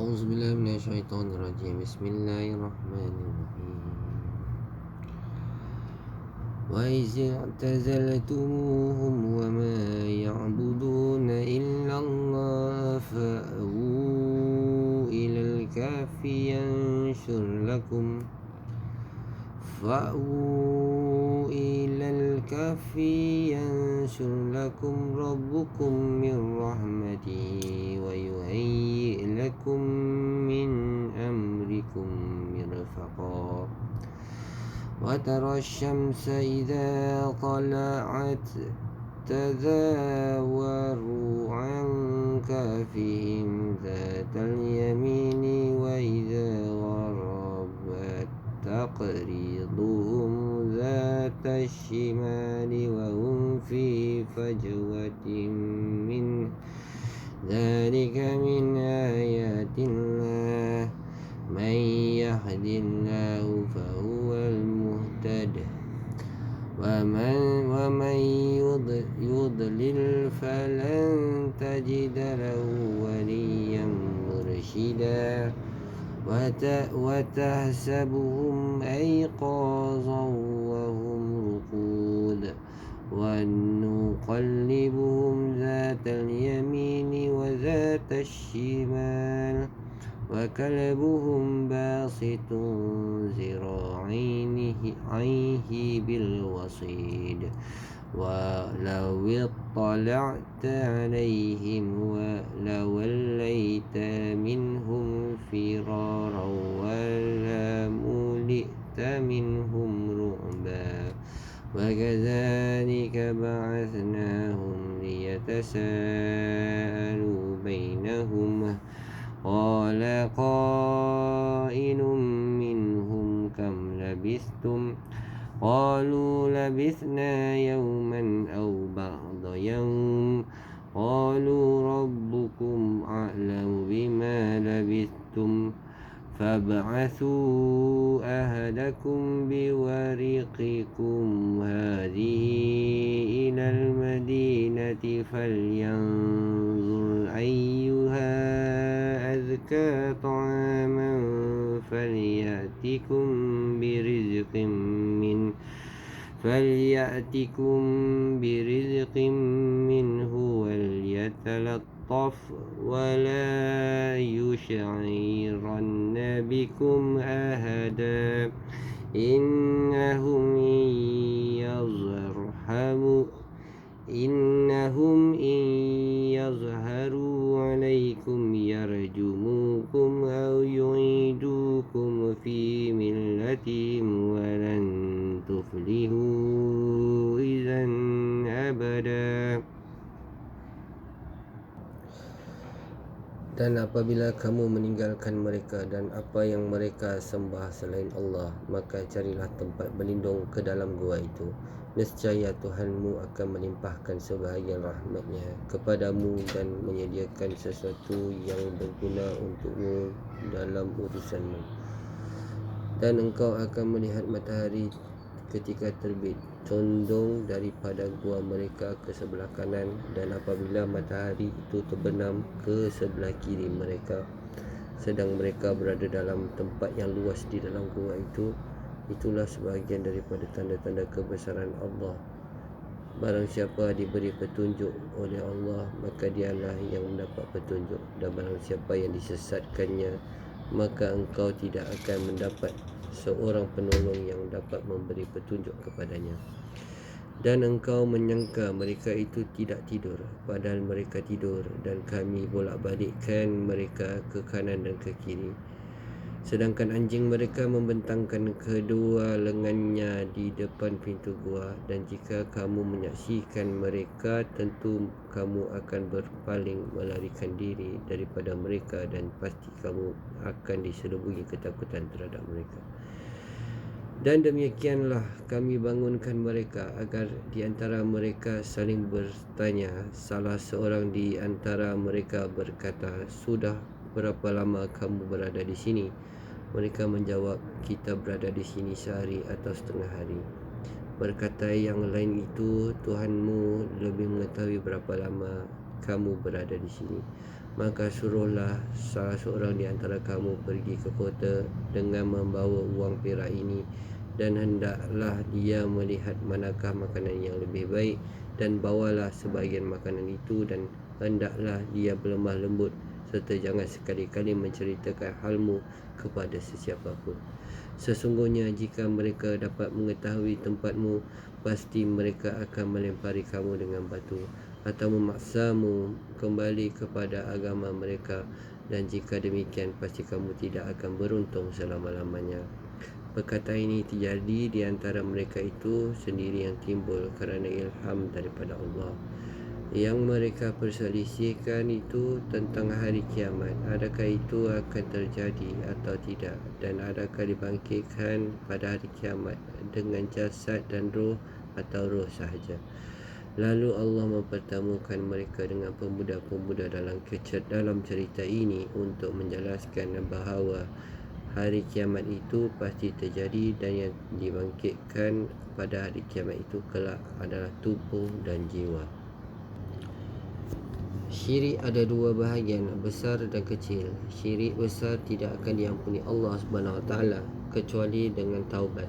A'udzubillahiminasyaitonirrajim. Bismillahirrahmanirrahim. Wa iz i'tazaltumuhum wa ma ya'buduna illa Allah fa'u ilal kahfi yanshur lakum rabbukum min rahmatihi wa yuhayyi lakum min amrikum mirfaqa. Wa tara asy-syamsa idza tala'at tazawaru 'an kahfihim dzatal yamini wa idza gharabat taqriduhum dzata shimali wa hum fi fajwatin min dzalika min ayatillah man yahdillahu fahuwal muhtad wa man yudlil falan tajida lahu waliyyan mursyida wa tahsabuhum ayqazan wa hum ruqud wa nuqallibuhum zatal yamini wa zatal shimal wa kalbuhum basitun zira'aihi bil wasid wa law ittala'ta 'alaihim wa lawallaita minhum firaran wa la mulita minhum ru'ba wa kadzalika ba'athnahum liyatasaalu bainahum qala qailun minhum kam labistum qalu labithna yawman aw ba'da yawm qalu rabbukum a'lamu bima labithtum fab'athu ahadakum biwariqikum hadhihi ilal madinati falyanzur ayyuha azka ta'aman falyatikum birizqin minhu walyatalattaf wala yush'iranna bikum ahada innahum in yazharu alaykum yarjumukum aw yu'idukum fi millatihim walan tuflihu idzan abada. Dan apabila kamu meninggalkan mereka dan apa yang mereka sembah selain Allah, maka carilah tempat berlindung ke dalam gua itu. Nescaya Tuhanmu akan melimpahkan sebahagian rahmatnya kepadamu dan menyediakan sesuatu yang berguna untukmu dalam urusanmu. Dan engkau akan melihat matahari ketika terbit condong daripada gua mereka ke sebelah kanan, dan apabila matahari itu terbenam ke sebelah kiri mereka, sedang mereka berada dalam tempat yang luas di dalam gua itu. Itulah sebahagian daripada tanda-tanda kebesaran Allah. Barang siapa diberi petunjuk oleh Allah, maka dialah yang mendapat petunjuk, dan barang siapa yang disesatkannya, maka engkau tidak akan mendapat seorang penolong yang dapat memberi petunjuk kepadanya. Dan engkau menyangka mereka itu tidak tidur, padahal mereka tidur, dan kami bolak-balikkan mereka ke kanan dan ke kiri. Sedangkan anjing mereka membentangkan kedua lengannya di depan pintu gua, dan jika kamu menyaksikan mereka, tentu kamu akan berpaling melarikan diri daripada mereka, dan pasti kamu akan diselubungi ketakutan terhadap mereka. Dan demikianlah kami bangunkan mereka agar di antara mereka saling bertanya. Salah seorang di antara mereka berkata, sudah berapa lama kamu berada di sini? Mereka menjawab, kita berada di sini sehari atau setengah hari. Berkata yang lain itu, Tuhanmu lebih mengetahui berapa lama kamu berada di sini. maka suruhlah salah seorang di antara kamu pergi ke kota dengan membawa wang perak ini, dan hendaklah dia melihat manakah makanan yang lebih baik, dan bawalah sebahagian makanan itu, dan hendaklah dia berlemah lembut, serta jangan sekali-kali menceritakan halmu kepada sesiapa pun. Sesungguhnya jika mereka dapat mengetahui tempatmu, pasti mereka akan melempari kamu dengan batu atau memaksamu kembali kepada agama mereka, dan jika demikian pasti kamu tidak akan beruntung selama-lamanya. Perkataan ini terjadi di antara mereka itu sendiri yang timbul kerana ilham daripada Allah. Yang mereka perselisihkan itu tentang hari kiamat, adakah itu akan terjadi atau tidak, dan adakah dibangkitkan pada hari kiamat dengan jasad dan roh atau roh sahaja. Lalu Allah mempertemukan mereka dengan pemuda-pemuda dalam cerita ini untuk menjelaskan bahawa hari kiamat itu pasti terjadi, dan yang dibangkitkan pada hari kiamat itu kelak adalah tubuh dan jiwa. Syirik ada dua bahagian, besar dan kecil. Syirik besar tidak akan diampuni Allah SWT kecuali dengan taubat,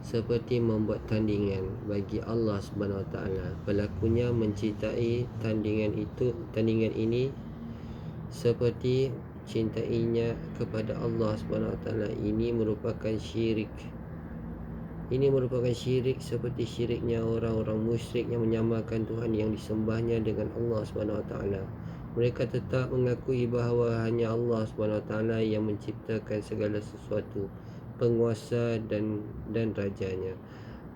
seperti membuat tandingan bagi Allah SWT. Pelakunya mencintai tandingan ini seperti cintainya kepada Allah SWT. Ini merupakan syirik seperti syiriknya orang-orang musyrik yang menyamakan Tuhan yang disembahnya dengan Allah SWT. Mereka tetap mengakui bahawa hanya Allah SWT yang menciptakan segala sesuatu, penguasa dan rajanya.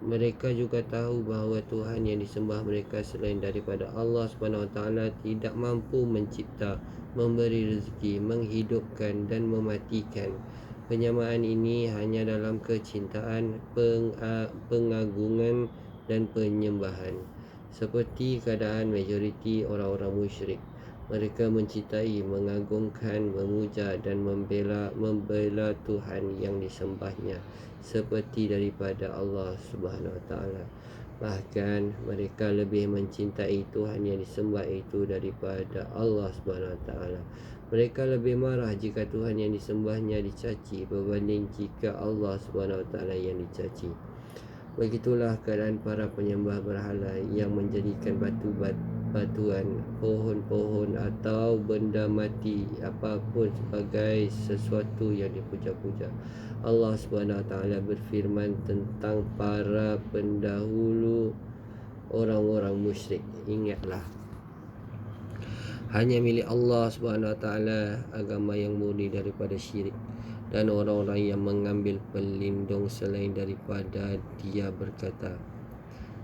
Mereka juga tahu bahawa Tuhan yang disembah mereka selain daripada Allah SWT tidak mampu mencipta, memberi rezeki, menghidupkan dan mematikan. Penyamaan ini hanya dalam kecintaan, pengagungan dan penyembahan. Seperti keadaan majoriti orang-orang musyrik, mereka mencintai, mengagungkan, memuja dan membela Tuhan yang disembahnya seperti daripada Allah Subhanahu Wa Taala. Bahkan mereka lebih mencintai Tuhan yang disembah itu daripada Allah Subhanahu Wa Taala. Mereka lebih marah jika Tuhan yang disembahnya dicaci berbanding jika Allah SWT yang dicaci. Begitulah keadaan para penyembah berhala yang menjadikan batuan, pohon-pohon atau benda mati apapun sebagai sesuatu yang dipuja-puja. Allah SWT berfirman tentang para pendahulu orang-orang musyrik. Ingatlah, hanya milik Allah SWT agama yang murni daripada syirik, dan orang-orang yang mengambil pelindung selain daripada Dia berkata,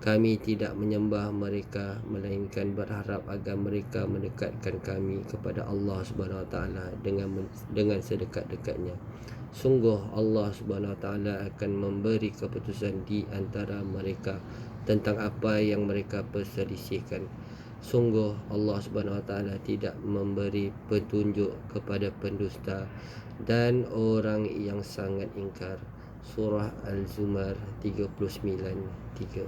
kami tidak menyembah mereka melainkan berharap agar mereka mendekatkan kami kepada Allah SWT dengan sedekat-dekatnya. Sungguh Allah SWT akan memberi keputusan di antara mereka tentang apa yang mereka perselisihkan. Sungguh Allah SWT tidak memberi petunjuk kepada pendusta dan orang yang sangat ingkar. Surah Al-Zumar 39:3.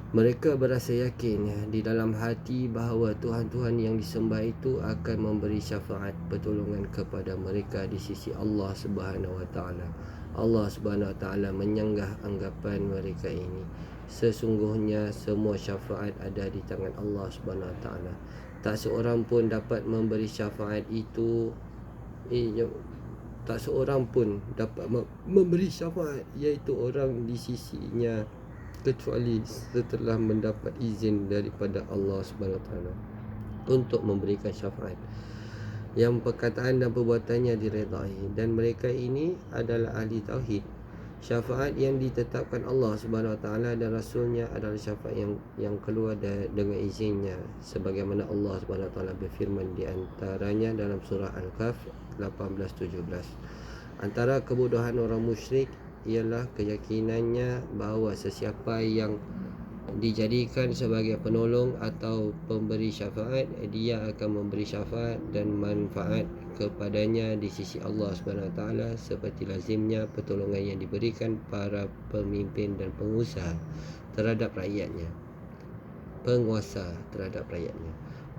Mereka berasa yakin di dalam hati bahawa Tuhan-Tuhan yang disembah itu akan memberi syafaat pertolongan kepada mereka di sisi Allah Subhanahu Wa Taala. Allah Subhanahu Wa Taala menyanggah anggapan mereka ini. Sesungguhnya semua syafaat ada di tangan Allah Subhanahu Wa Taala. Tak seorang pun dapat memberi syafaat itu. Tak seorang pun dapat memberi syafaat, iaitu orang di sisinya, kecuali setelah mendapat izin daripada Allah SWT untuk memberikan syafaat yang perkataan dan perbuatannya diredai, dan mereka ini adalah ahli tauhid. Syafaat yang ditetapkan Allah SWT dan Rasulnya adalah syafaat yang keluar dengan izinnya, sebagaimana Allah SWT berfirman di antaranya dalam surah Al-Kahf 18-17. Antara kebodohan orang musyrik ialah keyakinannya bahawa sesiapa yang dijadikan sebagai penolong atau pemberi syafaat, dia akan memberi syafaat dan manfaat kepadanya di sisi Allah SWT, seperti lazimnya pertolongan yang diberikan para pemimpin dan penguasa terhadap rakyatnya.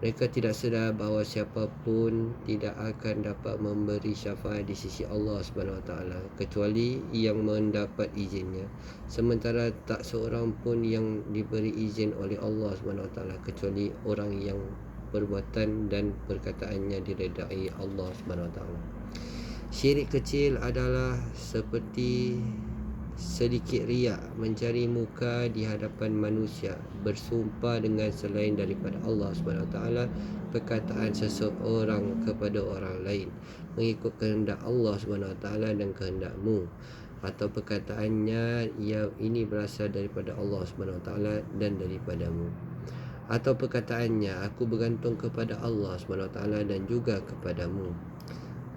Mereka tidak sedar bahawa siapapun tidak akan dapat memberi syafaat di sisi Allah SWT kecuali yang mendapat izinnya. Sementara tak seorang pun yang diberi izin oleh Allah SWT kecuali orang yang perbuatan dan perkataannya diredai Allah SWT. Syirik kecil adalah seperti sedikit riak, mencari muka di hadapan manusia, bersumpah dengan selain daripada Allah SWT, perkataan seseorang kepada orang lain mengikut kehendak Allah SWT dan kehendakmu, atau perkataannya ini berasal daripada Allah SWT dan daripadamu, atau perkataannya aku bergantung kepada Allah SWT dan juga kepadamu,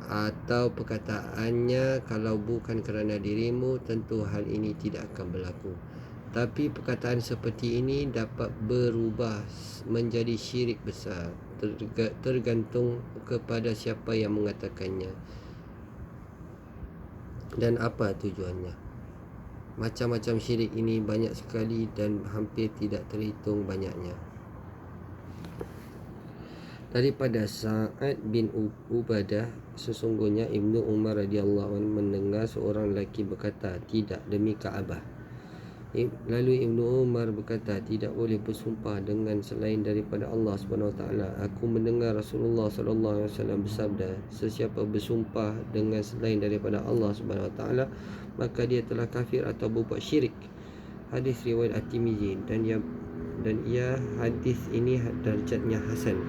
atau perkataannya kalau bukan kerana dirimu tentu hal ini tidak akan berlaku. Tapi perkataan seperti ini dapat berubah menjadi syirik besar, tergantung kepada siapa yang mengatakannya dan apa tujuannya. Macam-macam syirik ini banyak sekali dan hampir tidak terhitung banyaknya. Daripada Sa'ad bin Ubadah, sesungguhnya Ibnu Umar radhiyallahu anhu mendengar seorang lelaki berkata, tidak, demi Kaabah. Lalu Ibnu Umar berkata, tidak boleh bersumpah dengan selain daripada Allah SWT. Aku mendengar Rasulullah SAW bersabda, sesiapa bersumpah dengan selain daripada Allah SWT, maka dia telah kafir atau berbuat syirik. Hadis riwayat At-Tirmizi dan ia hadis ini darjatnya hasan.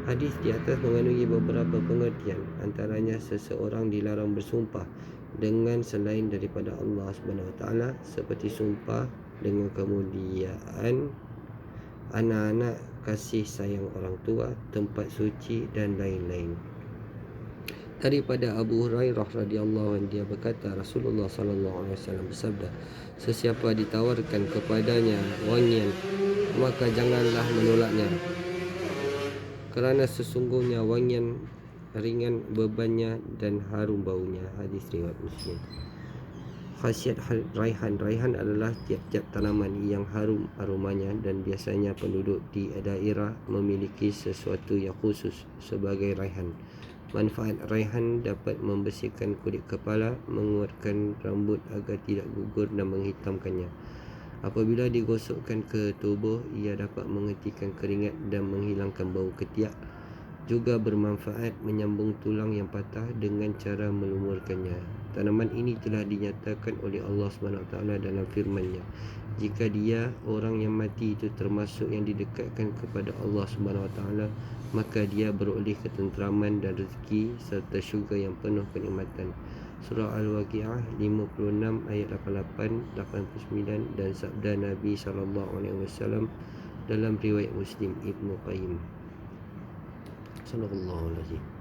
Hadis di atas mengandungi beberapa pengertian, antaranya seseorang dilarang bersumpah dengan selain daripada Allah SWT, seperti sumpah dengan kemuliaan anak-anak, kasih sayang orang tua, tempat suci dan lain-lain. Daripada Abu Hurairah radhiyallahu anhu, dia berkata, Rasulullah sallallahu alaihi wasallam bersabda, sesiapa ditawarkan kepadanya wangian, maka janganlah menolaknya, kerana sesungguhnya wangian ringan bebannya dan harum baunya. Hadis riwayat Muslim. Khasiat raihan adalah tiap-tiap tanaman yang harum aromanya, dan biasanya penduduk di daerah memiliki sesuatu yang khusus sebagai raihan. Manfaat raihan dapat membersihkan kulit kepala, menguatkan rambut agar tidak gugur dan menghitamkannya. Apabila digosokkan ke tubuh, ia dapat menghentikan keringat dan menghilangkan bau ketiak. Juga bermanfaat menyambung tulang yang patah dengan cara melumurkannya. Tanaman ini telah dinyatakan oleh Allah SWT dalam firman-Nya, jika dia, orang yang mati itu, termasuk yang didekatkan kepada Allah SWT, maka dia beroleh ketenteraman dan rezeki serta syurga yang penuh kenikmatan. Surah Al-Waqi'ah 56 ayat 88, 89, dan sabda Nabi SAW dalam riwayat Muslim Ibnu Qayyim. Sallallahu alaihi wasallam.